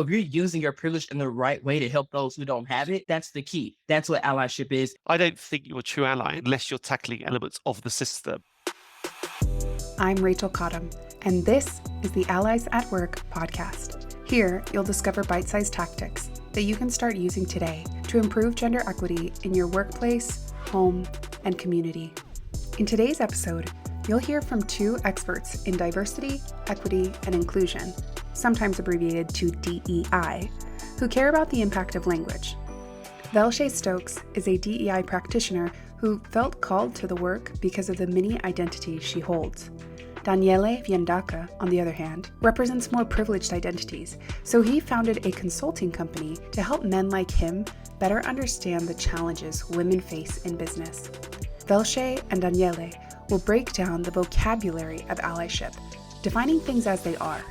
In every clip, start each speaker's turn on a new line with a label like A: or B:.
A: If you're using your privilege in the right way to help those who don't have it, that's the key. That's what allyship is.
B: I don't think you're a true ally unless you're tackling elements of the system.
C: I'm Rachel Cottam, and this is the Allies at Work podcast. Here, you'll discover bite-sized tactics that you can start using today to improve gender equity in your workplace, home, and community. In today's episode, you'll hear from two experts in diversity, equity, and inclusion, sometimes abbreviated to DEI, who care about the impact of language. Velshay Stokes is a DEI practitioner who felt called to the work because of the many identities she holds. Daniele Fiandaca, on the other hand, represents more privileged identities, so he founded a consulting company to help men like him better understand the challenges women face in business. Velshay and Daniele will break down the vocabulary of allyship, defining things as they are.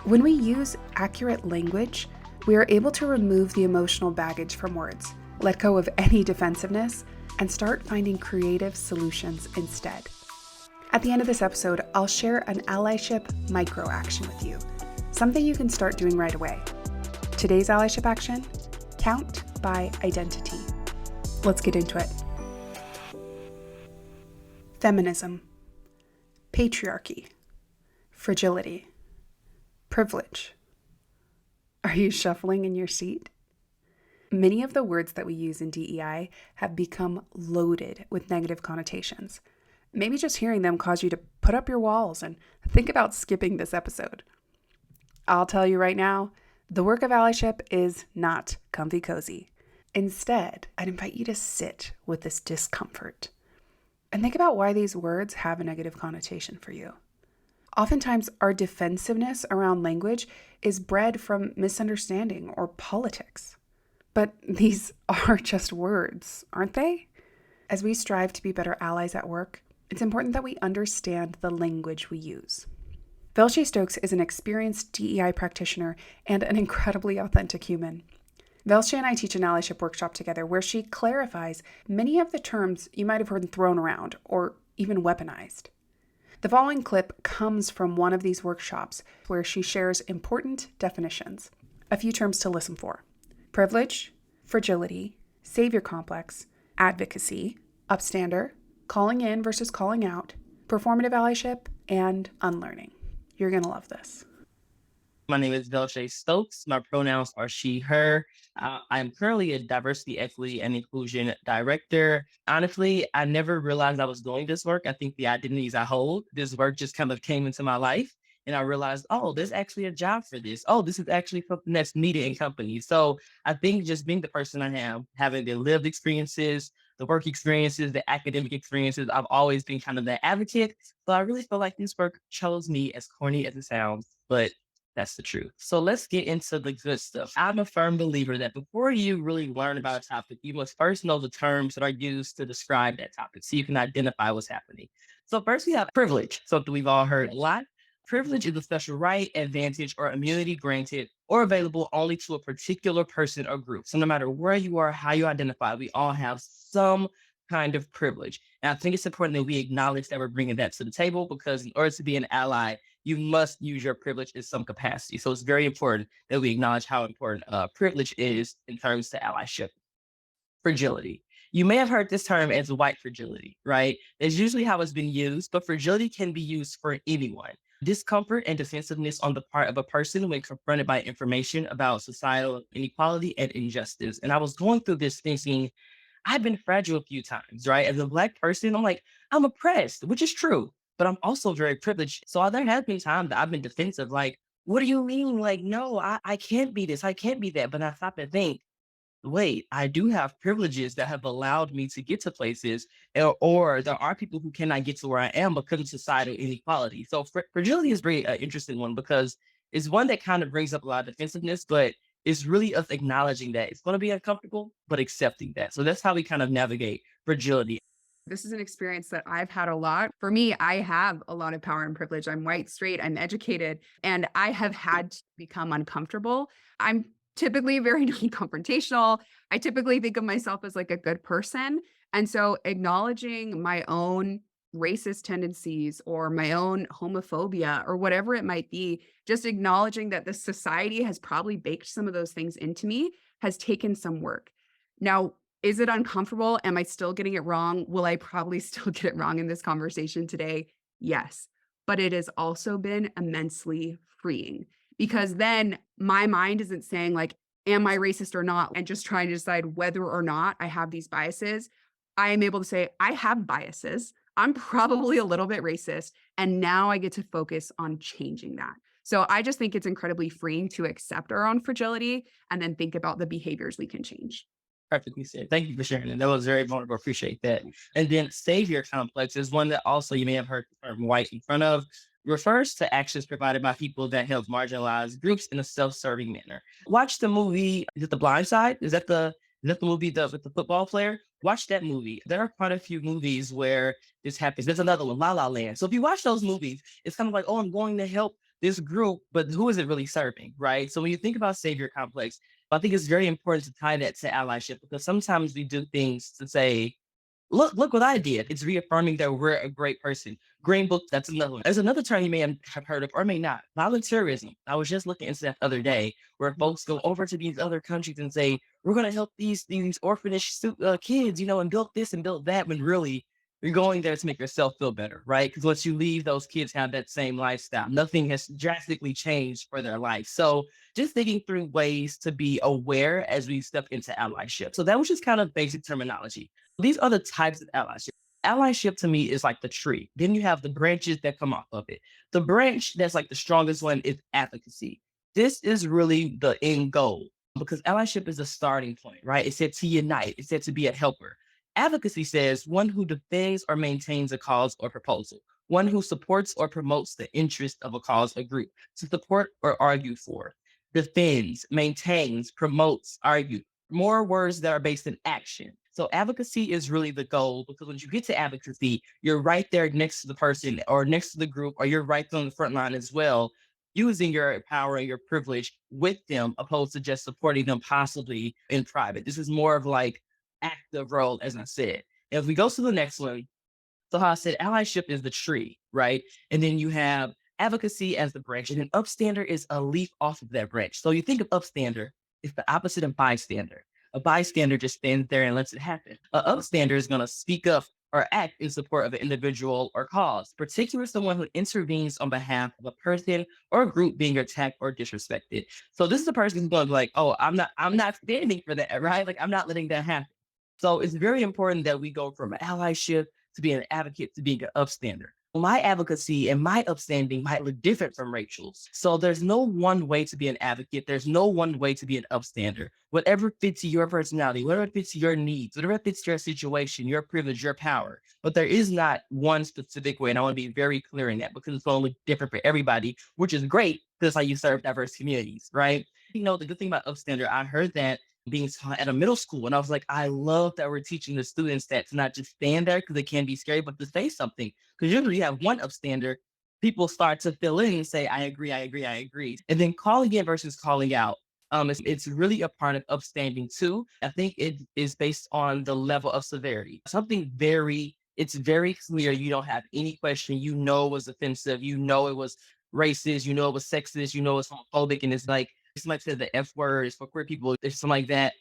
C: When we use accurate language, we are able to remove the emotional baggage from words, let go of any defensiveness, and start finding creative solutions instead. At the end of this episode, I'll share an allyship micro action with you, something you can start doing right away. Today's allyship action: count by identity. Let's get into it. Feminism, patriarchy, fragility, privilege. Are you shuffling in your seat? Many of the words that we use in DEI have become loaded with negative connotations. Maybe just hearing them caused you to put up your walls and think about skipping this episode. I'll tell you right now, the work of allyship is not comfy cozy. Instead, I'd invite you to sit with this discomfort and think about why these words have a negative connotation for you. Oftentimes, our defensiveness around language is bred from misunderstanding or politics. But these are just words, aren't they? As we strive to be better allies at work, it's important that we understand the language we use. Velshay Stokes is an experienced DEI practitioner and an incredibly authentic human. Velshay and I teach an allyship workshop together where she clarifies many of the terms you might have heard thrown around or even weaponized. The following clip comes from one of these workshops where she shares important definitions. A few terms to listen for: privilege, fragility, savior complex, advocacy, upstander, calling in versus calling out, performative allyship, and unlearning. You're going to love this.
A: My name is Velshay Stokes. My pronouns are she, her. I'm currently a diversity, equity, and inclusion director. Honestly, I never realized I was doing this work. I think the identities I hold, this work just kind of came into my life. And I realized, oh, there's actually a job for this. Oh, this is actually something that's needed in companies. So I think just being the person I am, having the lived experiences, the work experiences, the academic experiences, I've always been kind of the advocate. So I really feel like this work chose me, as corny as it sounds, but that's the truth. So let's get into the good stuff. I'm a firm believer that before you really learn about a topic, you must first know the terms that are used to describe that topic so you can identify what's happening. So first we have privilege, something we've all heard a lot. Privilege is a special right, advantage, or immunity granted or available only to a particular person or group. So no matter where you are, how you identify, we all have some kind of privilege. And I think it's important that we acknowledge that we're bringing that to the table, because in order to be an ally, you must use your privilege in some capacity. So it's very important that we acknowledge how important privilege is in terms to allyship. Fragility. You may have heard this term as white fragility, right? That's usually how it's been used, but fragility can be used for anyone. Discomfort and defensiveness on the part of a person when confronted by information about societal inequality and injustice. And I was going through this thinking, I've been fragile a few times, right? As a Black person, I'm like, I'm oppressed, which is true, but I'm also very privileged. So there has been times that I've been defensive, like, what do you mean? Like, no, I can't be this, I can't be that. But I stop and think, wait, I do have privileges that have allowed me to get to places, or there are people who cannot get to where I am because of societal inequality. So fragility is very interesting one, because it's one that kind of brings up a lot of defensiveness, but it's really us acknowledging that it's going to be uncomfortable, but accepting that. So that's how we kind of navigate fragility.
D: This is an experience that I've had a lot. For me, I have a lot of power and privilege. I'm white, straight, I'm educated, and I have had to become uncomfortable. I'm typically very non-confrontational. I typically think of myself as like a good person. And so acknowledging my own racist tendencies or my own homophobia or whatever it might be, just acknowledging that the society has probably baked some of those things into me has taken some work. Now, is it uncomfortable? Am I still getting it wrong? Will I probably still get it wrong in this conversation today? Yes. But it has also been immensely freeing because then my mind isn't saying, like, am I racist or not? And just trying to decide whether or not I have these biases. I am able to say, I have biases. I'm probably a little bit racist. And now I get to focus on changing that. So I just think it's incredibly freeing to accept our own fragility and then think about the behaviors we can change.
A: Perfectly said. Thank you for sharing that. That was very vulnerable. Appreciate that. And then savior complex is one that also you may have heard the term white in front of, refers to actions provided by people that help marginalized groups in a self-serving manner. Watch the movie, is it The Blind Side? Is that the movie with the football player? Watch that movie. There are quite a few movies where this happens. There's another one, La La Land. So if you watch those movies, it's kind of like, oh, I'm going to help this group, but who is it really serving, right? So when you think about savior complex, I think it's very important to tie that to allyship because sometimes we do things to say, look what I did. It's reaffirming that we're a great person. Green book, that's another one. There's another term you may have heard of or may not. Volunteerism. I was just looking into that the other day where folks go over to these other countries and say, we're going to help these orphanage kids, and build this and build that, when really you're going there to make yourself feel better, right? Because once you leave, those kids have that same lifestyle. Nothing has drastically changed for their life. So just thinking through ways to be aware as we step into allyship. So that was just kind of basic terminology. These are the types of allyship. Allyship to me is like the tree. Then you have the branches that come off of it. The branch that's like the strongest one is advocacy. This is really the end goal because allyship is a starting point, right? It said to unite, it said to be a helper. Advocacy says one who defends or maintains a cause or proposal, one who supports or promotes the interest of a cause or group, to support or argue for, defends, maintains, promotes, argue. More words that are based in action. So advocacy is really the goal because when you get to advocacy, you're right there next to the person or next to the group, or you're right there on the front line as well, using your power and your privilege with them, opposed to just supporting them possibly in private. This is more of like active role, as I said. If we go to the next one, so how I said allyship is the tree, right? And then you have advocacy as the branch, and then upstander is a leaf off of that branch. So you think of upstander, it's the opposite of bystander. A bystander just stands there and lets it happen. A upstander is going to speak up or act in support of an individual or cause, particularly someone who intervenes on behalf of a person or a group being attacked or disrespected. So this is a person who's going to be like, oh, I'm not standing for that, right? Like I'm not letting that happen. So it's very important that we go from allyship to being an advocate to being an upstander. My advocacy and my upstanding might look different from Rachel's. So there's no one way to be an advocate. There's no one way to be an upstander. Whatever fits your personality, whatever fits your needs, whatever fits your situation, your privilege, your power. But there is not one specific way. And I want to be very clear in that because it's going to look different for everybody, which is great because how you serve diverse communities, right? The good thing about upstander, I heard that being taught at a middle school. And I was like, I love that we're teaching the students that to not just stand there because it can be scary, but to say something. Because usually you have one upstander, people start to fill in and say, I agree, I agree, I agree. And then calling in versus calling out. It's really a part of upstanding too. I think it is based on the level of severity. It's very clear. You don't have any question. You know it was offensive. You know it was racist. You know it was sexist. You know it's homophobic. And it's like, somebody said the F word is for queer people, if something like that,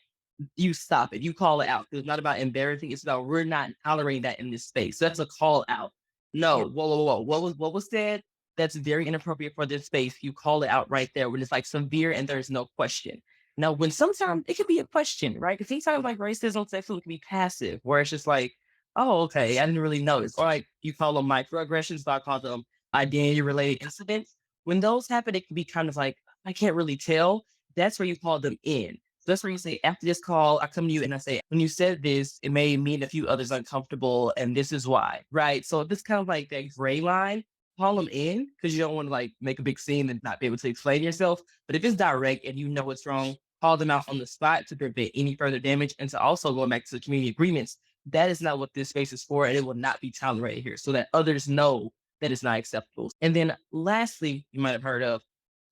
A: you stop it. You call it out. It's not about embarrassing. It's about we're not tolerating that in this space. So that's a call out. No, whoa, whoa, whoa. What was said? That's very inappropriate for this space. You call it out right there when it's like severe and there's no question. Now, when sometimes it could be a question, right? Because sometimes like racism, sexism can be passive, where it's just like, oh, okay, I didn't really notice. Or like you call them microaggressions, but I call them identity related incidents. When those happen, it can be kind of like, I can't really tell. That's where you call them in. So that's where you say, after this call, I come to you and I say, when you said this, it made me and a few others uncomfortable, and this is why, right? So if it's kind of like that gray line, call them in because you don't want to like make a big scene and not be able to explain yourself. But if it's direct and you know what's wrong, call them out on the spot to prevent any further damage. And to also going back to the community agreements, that is not what this space is for, and it will not be tolerated here so that others know that it's not acceptable. And then lastly, you might have heard of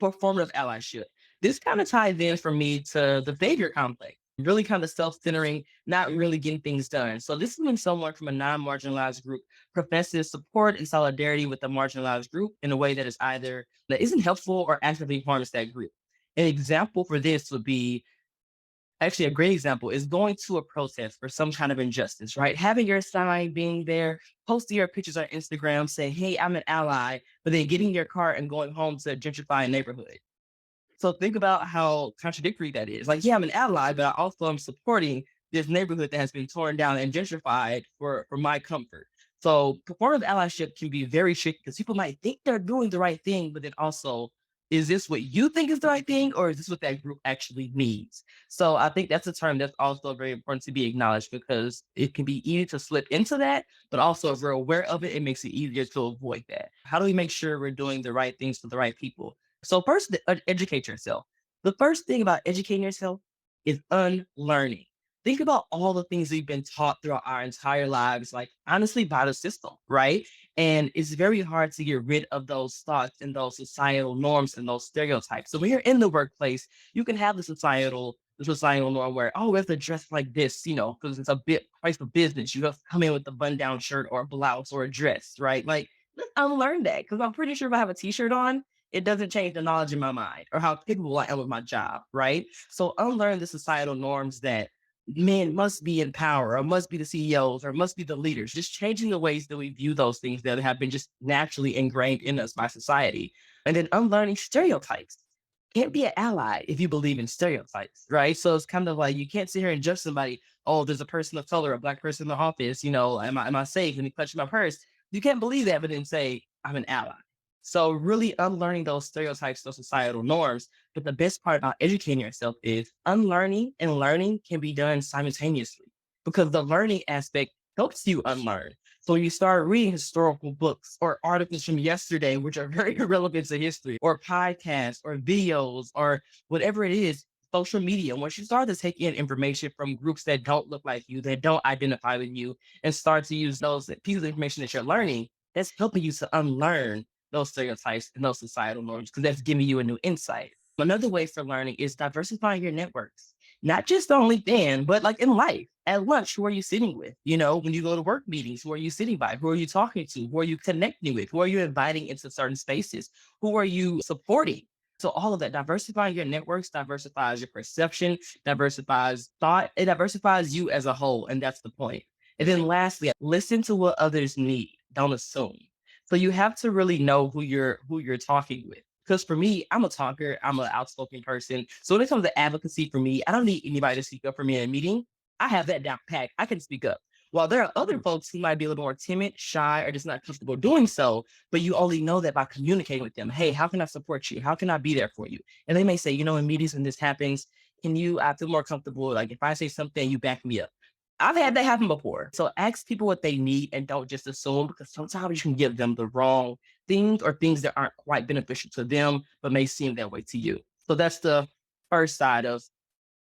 A: performative allyship. This kind of ties in for me to the savior complex. really kind of self-centering, not really getting things done. So this is when someone from a non-marginalized group professes support and solidarity with the marginalized group in a way that is either that isn't helpful or actively harms that group. An example for this would be actually a great example is going to a protest for some kind of injustice, right? Having your sign, being there, posting your pictures on Instagram, saying, hey, I'm an ally, but then getting your car and going home to gentrify a neighborhood. So think about how contradictory that is. Like, yeah, I'm an ally, but I also am supporting this neighborhood that has been torn down and gentrified for my comfort. So performative allyship can be very tricky because people might think they're doing the right thing, but then also, is this what you think is the right thing, or is this what that group actually needs? So I think that's a term that's also very important to be acknowledged because it can be easy to slip into that, but also if we're aware of it, it makes it easier to avoid that. How do we make sure we're doing the right things for the right people? So first, educate yourself. The first thing about educating yourself is unlearning. Think about all the things we've been taught throughout our entire lives, like honestly by the system, right? And it's very hard to get rid of those thoughts and those societal norms and those stereotypes. So when you're in the workplace, you can have the societal norm where, oh, we have to dress like this, because it's a bit price of business. You have to come in with a button-down shirt or a blouse or a dress, right? Like, let's unlearn that because I'm pretty sure if I have a t-shirt on, it doesn't change the knowledge in my mind or how capable I am with my job, right? So unlearn the societal norms that men must be in power or must be the CEOs or must be the leaders, just changing the ways that we view those things that have been just naturally ingrained in us by society. And then unlearning stereotypes. Can't be an ally if you believe in stereotypes, right? So it's kind of like you can't sit here and judge somebody, oh, there's a person of color, a black person in the office, am I safe? And he clutched my purse. You can't believe that, but then say, I'm an ally. So really unlearning those stereotypes, those societal norms. But the best part about educating yourself is unlearning and learning can be done simultaneously because the learning aspect helps you unlearn. So when you start reading historical books or articles from yesterday, which are very relevant to history, or podcasts or videos or whatever it is, social media, once you start to take in information from groups that don't look like you, that don't identify with you, and start to use those pieces of information that you're learning, that's helping you to unlearn those stereotypes and those societal norms because that's giving you a new insight. Another way for learning is diversifying your networks, not just on LinkedIn, but like in life. At lunch, who are you sitting with? When you go to work meetings, who are you sitting by? Who are you talking to? Who are you connecting with? Who are you inviting into certain spaces? Who are you supporting? So all of that, diversifying your networks diversifies your perception, diversifies thought, it diversifies you as a whole. And that's the point. And then lastly, listen to what others need. Don't assume. So you have to really know who you're talking with. Because for me, I'm a talker, I'm an outspoken person. So when it comes to advocacy for me, I don't need anybody to speak up for me in a meeting. I have that down pat. I can speak up. While there are other folks who might be a little more timid, shy, or just not comfortable doing so, but you only know that by communicating with them. Hey, how can I support you? How can I be there for you? And they may say, in meetings when this happens, I feel more comfortable. Like if I say something, you back me up. I've had that happen before. So ask people what they need and don't just assume because sometimes you can give them the wrong things or things that aren't quite beneficial to them, but may seem that way to you. So that's the first side of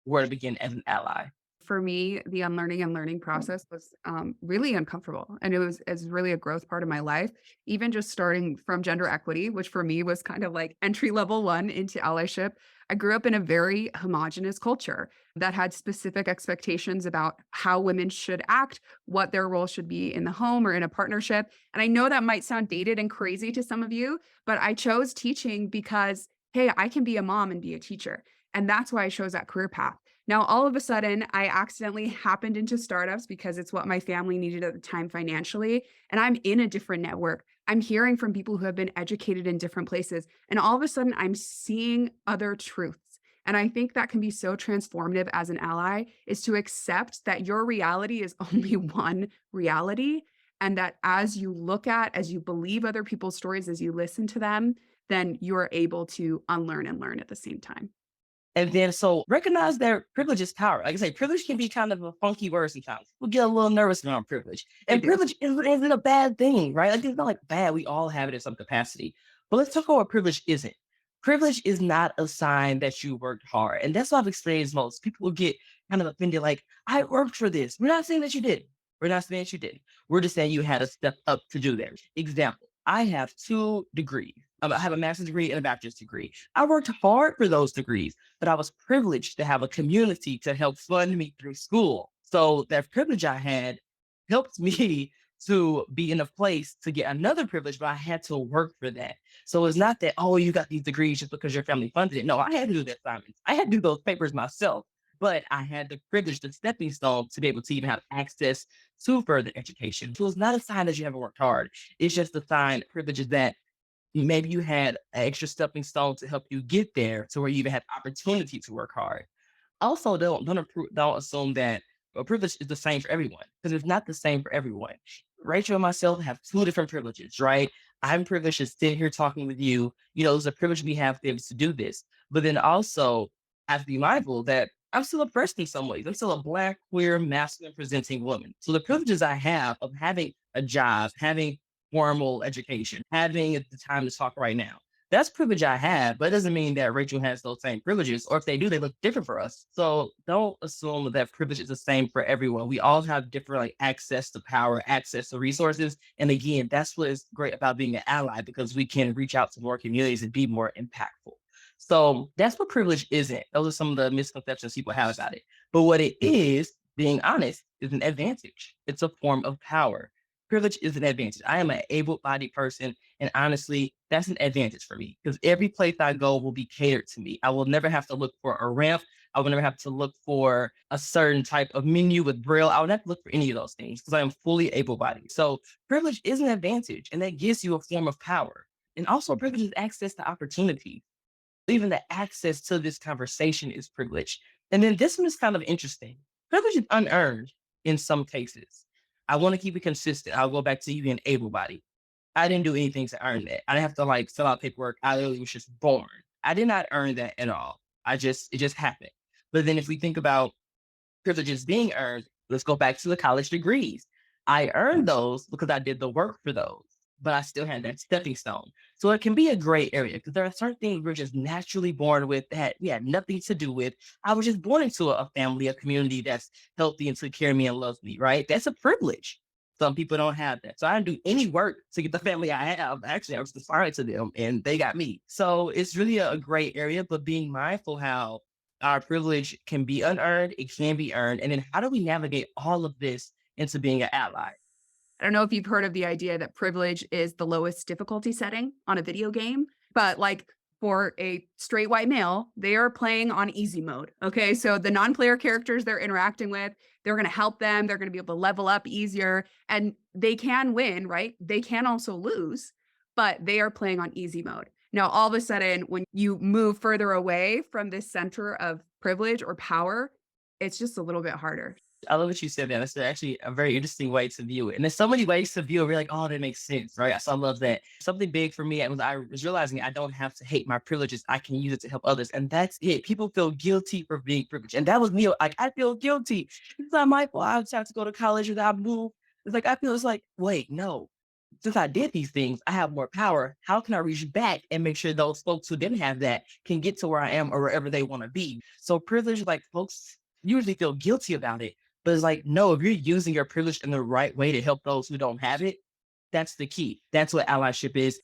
A: where to begin as an ally.
D: For me, the unlearning and learning process was really uncomfortable. And it's really a growth part of my life, even just starting from gender equity, which for me was kind of like entry level one into allyship. I grew up in a very homogenous culture that had specific expectations about how women should act, what their role should be in the home or in a partnership. And I know that might sound dated and crazy to some of you, but I chose teaching because, hey, I can be a mom and be a teacher. And that's why I chose that career path. Now, all of a sudden, I accidentally happened into startups because it's what my family needed at the time financially. And I'm in a different network. I'm hearing from people who have been educated in different places. And all of a sudden, I'm seeing other truths. And I think that can be so transformative as an ally is to accept that your reality is only one reality. And that as you as you believe other people's stories, as you listen to them, then you're able to unlearn and learn at the same time.
A: And then so recognize that privilege is power. Like I say, privilege can be kind of a funky word sometimes. We'll get a little nervous around privilege. And privilege isn't a bad thing, right? Like it's not like bad. We all have it in some capacity. But let's talk about what privilege isn't. Privilege is not a sign that you worked hard. And that's what I've experienced most. People will get kind of offended, like, I worked for this. We're not saying that you did. We're not saying that you did. We're just saying you had to step up to do that. Example. I have 2 degrees. I have a master's degree and a bachelor's degree. I worked hard for those degrees, but I was privileged to have a community to help fund me through school. So that privilege I had helped me to be in a place to get another privilege, but I had to work for that. So it's not that, oh, you got these degrees just because your family funded it. No, I had to do the assignments. I had to do those papers myself, but I had the privilege, the stepping stone to be able to even have access to further education. So it's not a sign that you haven't worked hard. It's just a sign, privileges that maybe you had an extra stepping stone to help you get there to where you even had opportunity to work hard. Also, don't assume that a privilege is the same for everyone because it's not the same for everyone. Rachel and myself have 2 different privileges, right? I'm privileged to sit here talking with you. It's a privilege we have to be able to do this. But then also, I have to be mindful that I'm still oppressed in some ways. I'm still a Black, queer, masculine presenting woman. So the privileges I have of having a job, having formal education, having the time to talk right now, that's privilege I have, but it doesn't mean that Rachel has those same privileges, or if they do, they look different for us. So don't assume that privilege is the same for everyone. We all have different access to power, access to resources. And again, that's what is great about being an ally because we can reach out to more communities and be more impactful. So that's what privilege isn't. Those are some of the misconceptions people have about it. But what it is, being honest, is an advantage. It's a form of power. Privilege is an advantage. I am an able-bodied person, and honestly, that's an advantage for me because every place I go will be catered to me. I will never have to look for a ramp. I will never have to look for a certain type of menu with Braille. I would not look for any of those things because I am fully able-bodied. So privilege is an advantage, and that gives you a form of power. And also, privilege is access to opportunity. Even the access to this conversation is privilege. And then this one is kind of interesting. Privilege is unearned in some cases. I want to keep it consistent. I'll go back to you being able-bodied. I didn't do anything to earn that. I didn't have to fill out paperwork. I literally was just born. I did not earn that at all. It just happened. But then if we think about privileges being earned, let's go back to the college degrees. I earned those because I did the work for those, but I still had that stepping stone. So it can be a gray area because there are certain things we're just naturally born with that we had nothing to do with. I was just born into a family, a community that's healthy and took care of me and loves me, right? That's a privilege. Some people don't have that. So I didn't do any work to get the family I have. Actually, I was assigned to them and they got me. So it's really a gray area, but being mindful how our privilege can be unearned, it can be earned. And then how do we navigate all of this into being an ally?
D: I don't know if you've heard of the idea that privilege is the lowest difficulty setting on a video game, but for a straight white male, they are playing on easy mode. Okay. So the non-player characters they're interacting with, they're going to help them. They're going to be able to level up easier and they can win, right? They can also lose, but they are playing on easy mode. Now, all of a sudden, when you move further away from this center of privilege or power, it's just a little bit harder.
A: I love what you said there. That's actually a very interesting way to view it. And there's so many ways to view it. We're like, oh, that makes sense, right? So I love that. Something big for me was I was realizing I don't have to hate my privileges. I can use it to help others. And that's it. People feel guilty for being privileged. And that was me. I feel guilty. It's not my fault. I have to go to college without move. It's like, wait, no. Since I did these things, I have more power. How can I reach back and make sure those folks who didn't have that can get to where I am or wherever they want to be? So privilege, folks usually feel guilty about it. But it's no, if you're using your privilege in the right way to help those who don't have it, that's the key. That's what allyship is.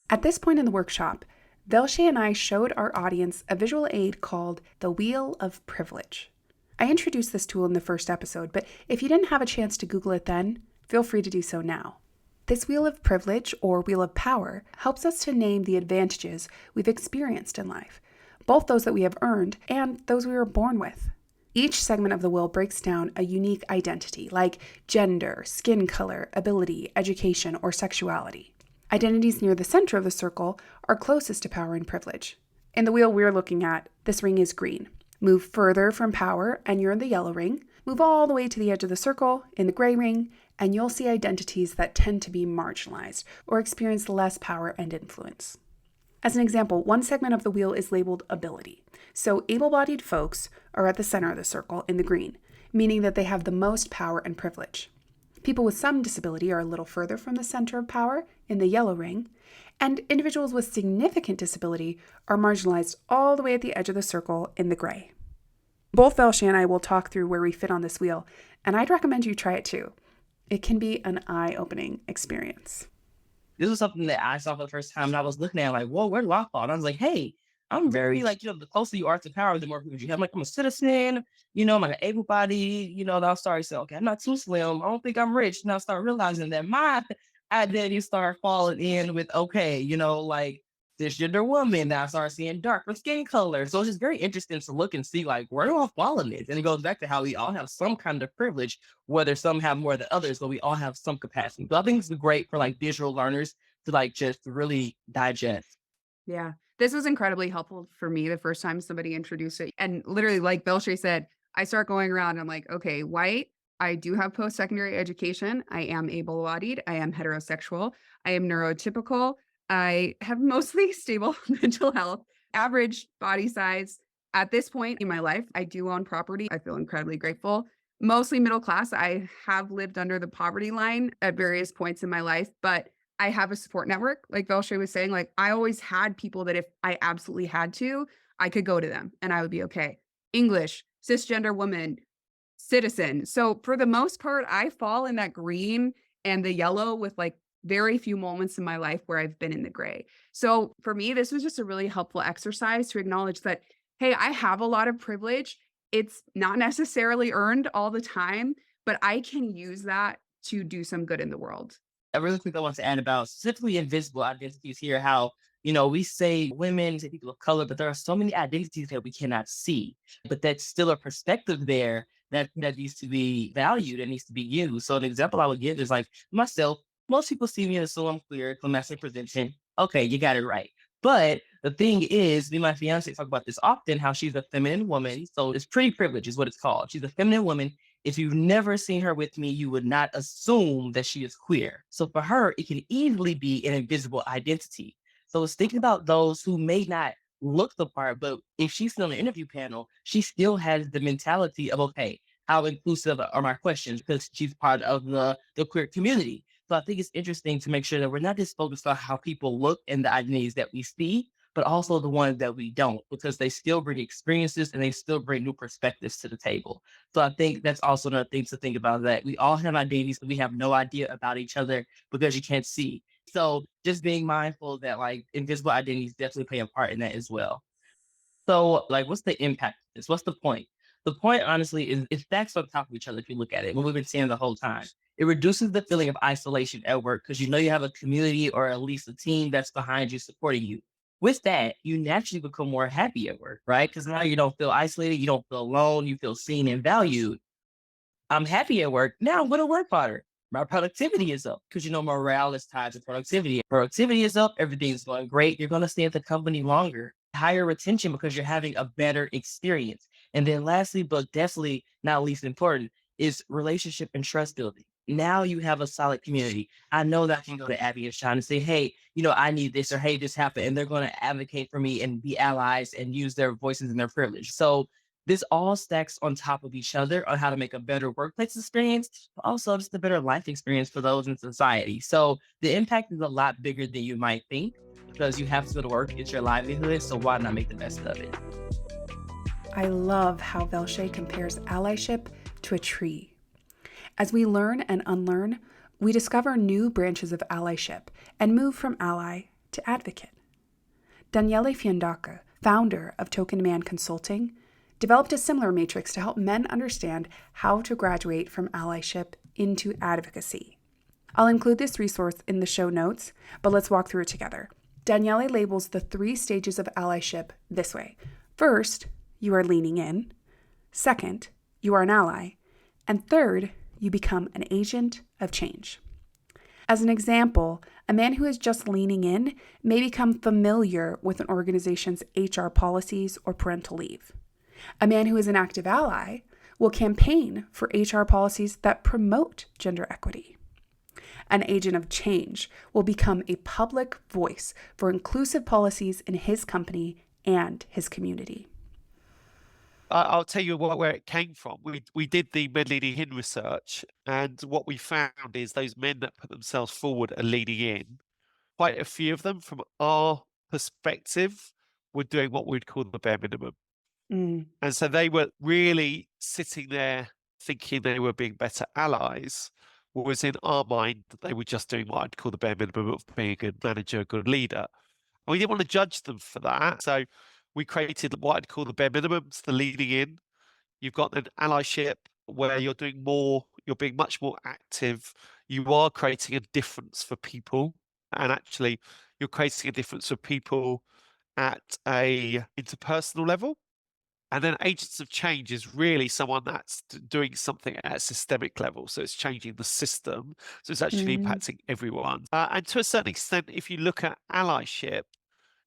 C: At this point in the workshop, Velshay and I showed our audience a visual aid called the Wheel of Privilege. I introduced this tool in the first episode, but if you didn't have a chance to Google it then, feel free to do so now. This Wheel of Privilege, or Wheel of Power, helps us to name the advantages we've experienced in life, both those that we have earned and those we were born with. Each segment of the wheel breaks down a unique identity, like gender, skin color, ability, education, or sexuality. Identities near the center of the circle are closest to power and privilege. In the wheel we're looking at, this ring is green. Move further from power, and you're in the yellow ring. Move all the way to the edge of the circle, in the gray ring, and you'll see identities that tend to be marginalized or experience less power and influence. As an example, one segment of the wheel is labeled ability. So able-bodied folks are at the center of the circle in the green, meaning that they have the most power and privilege. People with some disability are a little further from the center of power in the yellow ring, and individuals with significant disability are marginalized all the way at the edge of the circle in the gray. Both Velshay and I will talk through where we fit on this wheel, and I'd recommend you try it too. It can be an eye-opening experience.
A: this was something that I saw for the first time, and I was looking at it like, whoa, where do I fall? And I was like, hey, I'm very like, the closer you are to power, the more privilege you have. Like, I'm a citizen, I'm like an able body, then I'll start saying, okay, I'm not too slim. I don't think I'm rich. And I'll start realizing that my identity start falling in with, okay, like cisgender woman. Now I start seeing darker skin color. So it's just very interesting to look and see like, where do I fall in this? And it goes back to how we all have some kind of privilege, whether some have more than others, but we all have some capacity. So I think it's great for like visual learners to like just really digest.
D: Yeah. This was incredibly helpful for me the first time somebody introduced it. And literally, like Velshay said, I start going around and I'm like, okay, white, I do have post-secondary education. I am able-bodied. I am heterosexual. I am neurotypical. I have mostly stable mental health, average body size. At this point in my life, I do own property. I feel incredibly grateful. Mostly middle class. I have lived under the poverty line at various points in my life, but I have a support network. Like Velshay was saying, like I always had people that if I absolutely had to, I could go to them and I would be okay. English, cisgender woman, citizen. So for the most part, I fall in that green and the yellow with like very few moments in my life where I've been in the gray. So for me, this was just a really helpful exercise to acknowledge that, hey, I have a lot of privilege. It's not necessarily earned all the time, but I can use that to do some good in the world.
A: I really quick I want to add about specifically invisible identities here, how, we say women, say people of color, but there are so many identities that we cannot see, but that's still a perspective there that needs to be valued and needs to be used. So an example I would give is like myself, most people see me as someone queer, domestic presentation. Okay, you got it right. But the thing is, me and my fiance talk about this often, how she's a feminine woman. So it's pretty privilege is what it's called. She's a feminine woman. If you've never seen her with me, you would not assume that she is queer. So for her, it can easily be an invisible identity. So it's thinking about those who may not look the part, but if she's still on the interview panel, she still has the mentality of, okay, how inclusive are my questions because she's part of the queer community. So I think it's interesting to make sure that we're not just focused on how people look and the identities that we see, but also the ones that we don't, because they still bring experiences and they still bring new perspectives to the table. So I think that's also another thing to think about, that we all have identities that we have no idea about each other because you can't see. So just being mindful that like invisible identities definitely play a part in that as well. So like, what's the impact of this? What's the point? The point, honestly, is it stacks on top of each other if you look at it, what we've been saying the whole time. It reduces the feeling of isolation at work because you have a community or at least a team that's behind you, supporting you. With that, you naturally become more happy at work, right? Because now you don't feel isolated, you don't feel alone, you feel seen and valued. I'm happy at work. Now I'm going to work harder. My productivity is up because morale is tied to productivity. Productivity is up, everything's going great. You're going to stay at the company longer. Higher retention because you're having a better experience. And then lastly, but definitely not least important, is relationship and trust building. Now you have a solid community. I know that I can go to Abby and Sean and say, hey, I need this, or hey, this happened. And they're going to advocate for me and be allies and use their voices and their privilege. So this all stacks on top of each other on how to make a better workplace experience, but also just a better life experience for those in society. So the impact is a lot bigger than you might think because you have to go to work, it's your livelihood. So why not make the best of it?
C: I love how Velshay compares allyship to a tree. As we learn and unlearn, we discover new branches of allyship and move from ally to advocate. Daniele Fiandaca, founder of Token Man Consulting, developed a similar matrix to help men understand how to graduate from allyship into advocacy. I'll include this resource in the show notes, but let's walk through it together. Daniele labels the 3 stages of allyship this way. First, you are leaning in. Second, you are an ally. And third, you become an agent of change. As an example, a man who is just leaning in may become familiar with an organization's HR policies or parental leave. A man who is an active ally will campaign for HR policies that promote gender equity. An agent of change will become a public voice for inclusive policies in his company and his community.
B: I'll tell you where it came from. We did the men leading in research, and what we found is those men that put themselves forward and leading in, quite a few of them from our perspective were doing what we'd call the bare minimum. And so they were really sitting there thinking they were being better allies, whereas in our mind, they were just doing what I'd call the bare minimum of being a good manager, a good leader. And we didn't want to judge them for that. So we created what I'd call the bare minimums, the leading in. You've got an allyship where you're doing more, you're being much more active. You are creating a difference for people. And actually, you're creating a difference for people at a interpersonal level. And then agents of change is really someone that's doing something at a systemic level. So it's changing the system. So it's actually impacting everyone. And to a certain extent, if you look at allyship,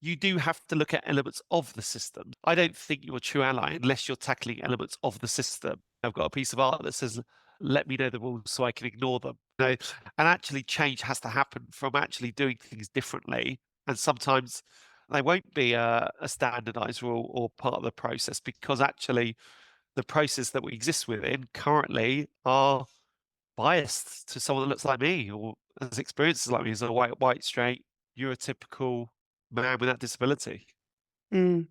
B: you do have to look at elements of the system. I don't think you're a true ally unless you're tackling elements of the system. I've got a piece of art that says, let me know the rules so I can ignore them. And actually change has to happen from actually doing things differently. And sometimes they won't be a standardized rule or part of the process, because actually the process that we exist within currently are biased to someone that looks like me or has experiences like me as a white, straight, neurotypical man with that disability.
D: Mm.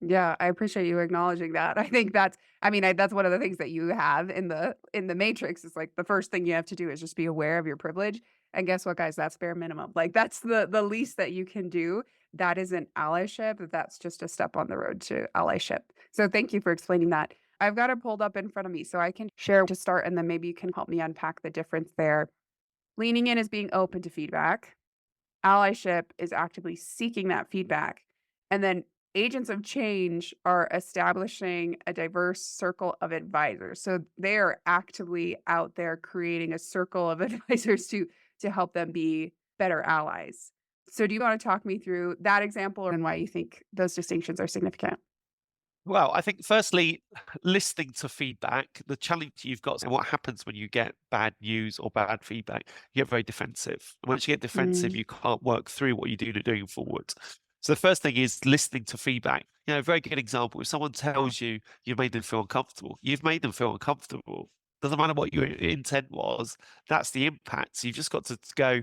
D: Yeah, I appreciate you acknowledging that. I think that's that's one of the things that you have in the matrix is like the first thing you have to do is just be aware of your privilege. And guess what, guys? That's bare minimum. Like that's the least that you can do. That isn't allyship. That's just a step on the road to allyship. So thank you for explaining that. I've got it pulled up in front of me so I can share to start and then maybe you can help me unpack the difference there. Leaning in is being open to feedback. Allyship is actively seeking that feedback. And then agents of change are establishing a diverse circle of advisors. So they are actively out there creating a circle of advisors to help them be better allies. So do you want to talk me through that example and why you think those distinctions are significant?
B: Well, I think firstly, listening to feedback, the challenge you've got and what happens when you get bad news or bad feedback, you get very defensive. And once you get defensive, you can't work through what you're doing forward. So the first thing is listening to feedback. A very good example, if someone tells you you've made them feel uncomfortable, you've made them feel uncomfortable. Doesn't matter what your intent was, that's the impact. So you've just got to go,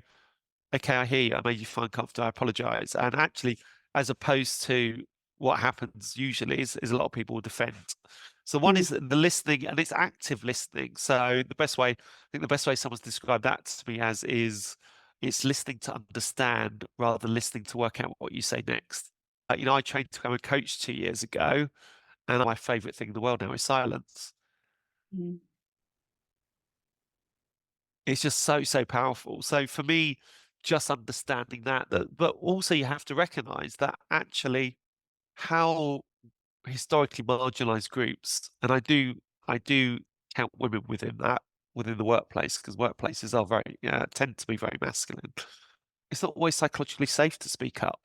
B: okay, I hear you, I made you feel uncomfortable, I apologize. And actually, as opposed to what happens usually is a lot of people will defend. So one is the listening, and it's active listening. So the best way someone's described that to me as is it's listening to understand rather than listening to work out what you say next. I trained to become a coach 2 years ago, and my favorite thing in the world now is silence.
D: Mm.
B: It's just so powerful. So for me, just understanding that, but also you have to recognize that actually how historically marginalized groups, and I do count women within the workplace, because workplaces are very tend to be very masculine. It's not always psychologically safe to speak up.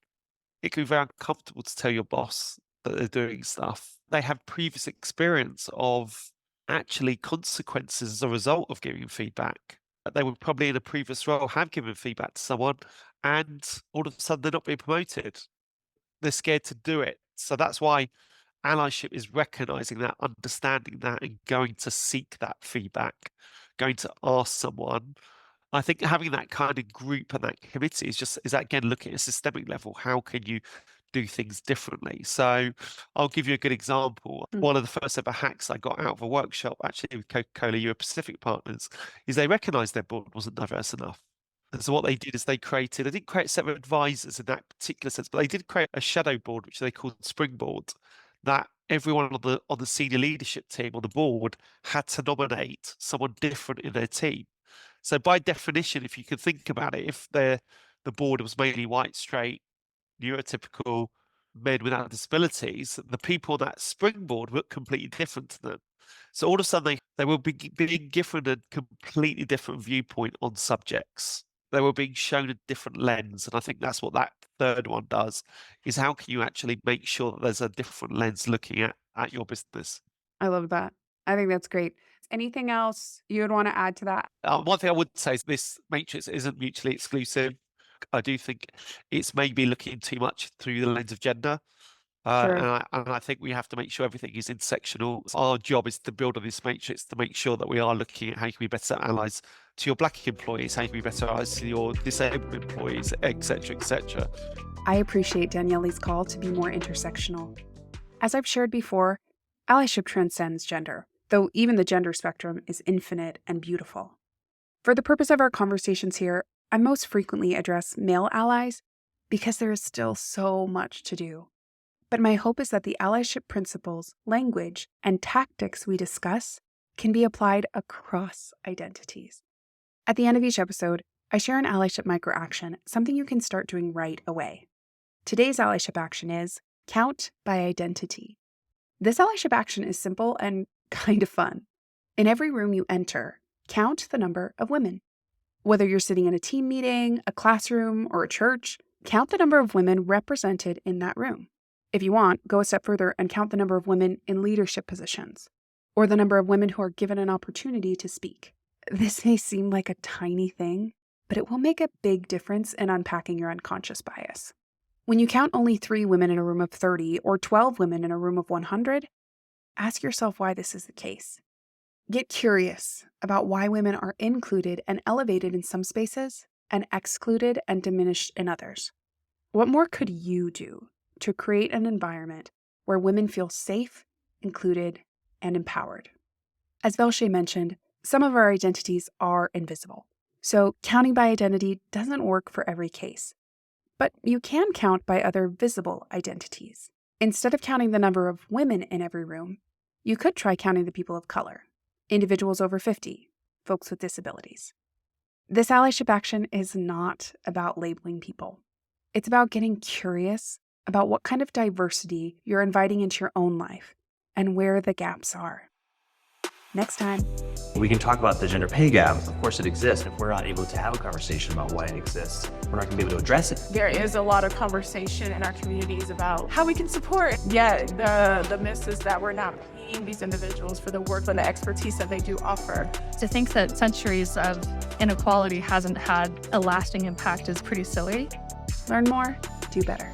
B: It can be very uncomfortable to tell your boss that they're doing stuff. They have previous experience of actually consequences as a result of giving feedback. They would probably in a previous role have given feedback to someone, and all of a sudden they're not being promoted. They're scared to do it. So that's why allyship is recognizing that, understanding that, and going to seek that feedback, going to ask someone. I think having that kind of group and that committee is again looking at a systemic level. How can you do things differently? So I'll give you a good example. One of the first ever hacks I got out of a workshop, actually with Coca-Cola Europe Pacific partners, is they recognized their board wasn't diverse enough. And so what they did is they didn't create a set of advisors in that particular sense, but they did create a shadow board, which they called Springboard, that everyone on the senior leadership team on the board had to nominate someone different in their team. So by definition, if you can think about it, if the board was mainly white, straight, neurotypical men without disabilities, the people on that springboard look completely different to them. So all of a sudden they will be being given a completely different viewpoint on subjects. They were being shown a different lens. And I think that's what that third one does, is how can you actually make sure that there's a different lens looking at your business?
D: I love that. I think that's great. Anything else you would want to add to that?
B: One thing I would say is this matrix isn't mutually exclusive. I do think it's maybe looking too much through the lens of gender.
D: Sure.
B: And I think we have to make sure everything is intersectional. Our job is to build on this matrix to make sure that we are looking at how you can be better allies to your Black employees, how you can be better allies to your disabled employees, etc., etc.
C: I appreciate Daniele's call to be more intersectional. As I've shared before, allyship transcends gender, though even the gender spectrum is infinite and beautiful. For the purpose of our conversations here, I most frequently address male allies because there is still so much to do. But my hope is that the allyship principles, language, and tactics we discuss can be applied across identities. At the end of each episode, I share an allyship microaction, something you can start doing right away. Today's allyship action is count by identity. This allyship action is simple and kind of fun. In every room you enter, count the number of women. Whether you're sitting in a team meeting, a classroom, or a church, count the number of women represented in that room. If you want, go a step further and count the number of women in leadership positions, or the number of women who are given an opportunity to speak. This may seem like a tiny thing, but it will make a big difference in unpacking your unconscious bias. When you count only 3 women in a room of 30 or 12 women in a room of 100, ask yourself why this is the case. Get curious about why women are included and elevated in some spaces and excluded and diminished in others. What more could you do to create an environment where women feel safe, included, and empowered? As Velshay mentioned, some of our identities are invisible. So counting by identity doesn't work for every case. But you can count by other visible identities. Instead of counting the number of women in every room, you could try counting the people of color, individuals over 50, folks with disabilities. This allyship action is not about labeling people. It's about getting curious about what kind of diversity you're inviting into your own life and where the gaps are. Next time.
E: We can talk about the gender pay gap. Of course it exists. If we're not able to have a conversation about why it exists, we're not going to be able to address it.
F: There is a lot of conversation in our communities about how we can support. Yet the miss is that we're not paying these individuals for the work and the expertise that they do offer.
G: To think that centuries of inequality hasn't had a lasting impact is pretty silly.
C: Learn more, do better.